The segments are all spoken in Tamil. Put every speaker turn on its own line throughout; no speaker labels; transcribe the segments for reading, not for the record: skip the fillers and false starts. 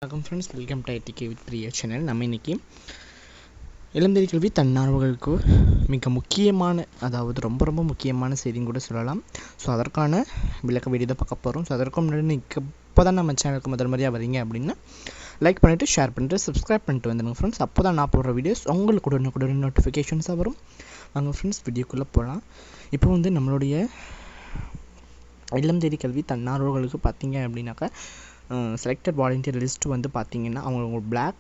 வணக்கம் friends, welcome to IDK with Priya channel. நம்ம இன்றைக்கி இளந்தேதி கல்வி தன்னார்வர்களுக்கு மிக முக்கியமான, அதாவது ரொம்ப முக்கியமான செய்தின்னு கூட சொல்லலாம். ஸோ அதற்கான விளக்க வீடியோ தான் பார்க்க போகிறோம். ஸோ அதற்கு முன்னாடி நீங்கள் இப்போ தான் நம்ம சேனலுக்கு முதல் முறையாக வரீங்க அப்படின்னா லைக் பண்ணிவிட்டு, ஷேர் பண்ணிட்டு, சப்ஸ்கிரைப் பண்ணிட்டு வந்துடுங்க ஃப்ரெண்ட்ஸ். அப்போ தான் நான் போடுற வீடியோஸ் உங்களுக்கு உடனுக்குடன் நோட்டிஃபிகேஷன்ஸாக வரும். வாங்க ஃப்ரெண்ட்ஸ், வீடியோக்குள்ளே போகலாம். இப்போ நம்மளுடைய இளந்தேதி கல்வி தன்னார்வர்களுக்கு பார்த்தீங்க அப்படின்னாக்கா செலக்டட் வாலண்டியர் லிஸ்ட்டு பார்த்திங்கன்னா அவங்க பிளாக்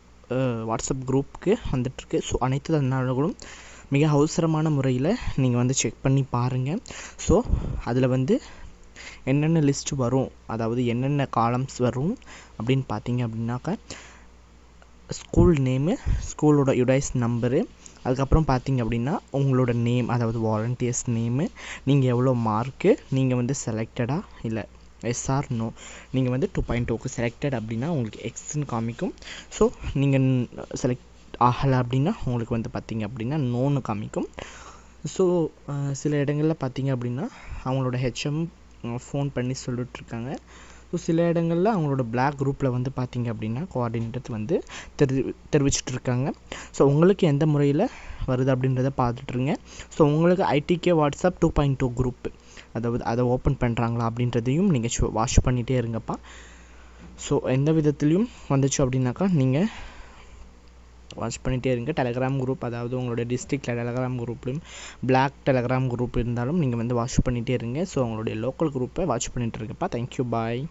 வாட்ஸ்அப் குரூப்புக்கு வந்துட்டுருக்கு. ஸோ அனைத்து தன்னார்வர்களும் மிக அவசரமான முறையில் நீங்கள் செக் பண்ணி பாருங்கள். ஸோ அதில் என்னென்ன லிஸ்ட்டு வரும், அதாவது என்னென்ன காலம்ஸ் வரும் அப்படின்னு பார்த்தீங்க அப்படின்னாக்கா ஸ்கூல் நேமு, ஸ்கூலோட யுடைஸ் நம்பரு, அதுக்கப்புறம் பார்த்தீங்க அப்படின்னா உங்களோட நேம், அதாவது வாலண்டியர்ஸ் நேமு, நீங்கள் எவ்வளோ மார்க்கு, நீங்கள் செலக்டடா இல்லை எஸ்ஆர் நோ, நீங்கள் 2.2க்கு செலக்டட் அப்படின்னா உங்களுக்கு எக்ஸ்ன்னு காமிக்கும். ஸோ நீங்கள் செலக்ட் ஆகலை அப்படின்னா உங்களுக்கு பார்த்தீங்க அப்படின்னா நோன்னு காமிக்கும். ஸோ சில இடங்களில் பார்த்தீங்க அப்படின்னா அவங்களோட ஹெச்எம் ஃபோன் பண்ணி சொல்லிட்டுருக்காங்க. ஸோ சில இடங்களில் அவங்களோட பிளாக் குரூப்பில் பார்த்தீங்க அப்படின்னா கோஆர்டினேட்டர் தெரிவிச்சிட்ருக்காங்க. ஸோ உங்களுக்கு எந்த முறையில் வருது அப்படின்றத பார்த்துட்ருங்க. ஸோ உங்களுக்கு ஐடிகே வாட்ஸ்அப் 2.2 குரூப்பு, அதாவது அதை ஓப்பன் பண்ணுறாங்களா அப்படின்றதையும் நீங்கள் வாட்ச் பண்ணிகிட்டே இருங்கப்பா. ஸோ எந்த விதத்துலேயும் வந்துச்சு அப்படின்னாக்கா நீங்கள் வாட்ச் பண்ணிகிட்டே இருங்க. டெலகிராம் குரூப், அதாவது உங்களோட டிஸ்ட்ரிக்டில் டெலகிராம் குரூப்லையும் பிளாக் டெலகிராம் குரூப் இருந்தாலும் நீங்கள் வாட்ச் பண்ணிகிட்டே இருங்க. ஸோ உங்களுடைய லோக்கல் குரூப்பை வாட்ச் பண்ணிகிட்டு இருங்கப்பா. தேங்க்யூ, பாய்.